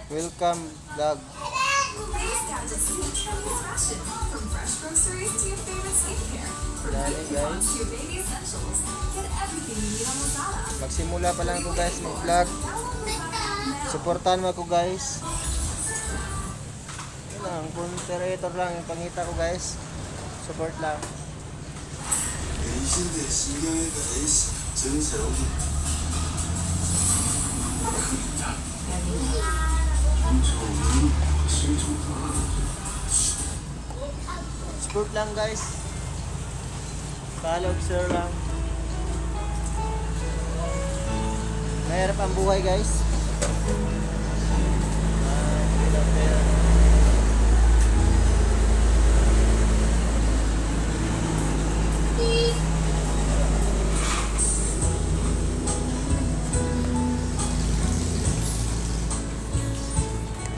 Welcome vlog. Dali guys. Magsimula pa lang ako guys mag-vlog. Supportan mo ako guys. Yun lang, content lang yung pangita ko guys. Support lang. Support lang guys. Follow, share lang. Mahirap ang buhay guys.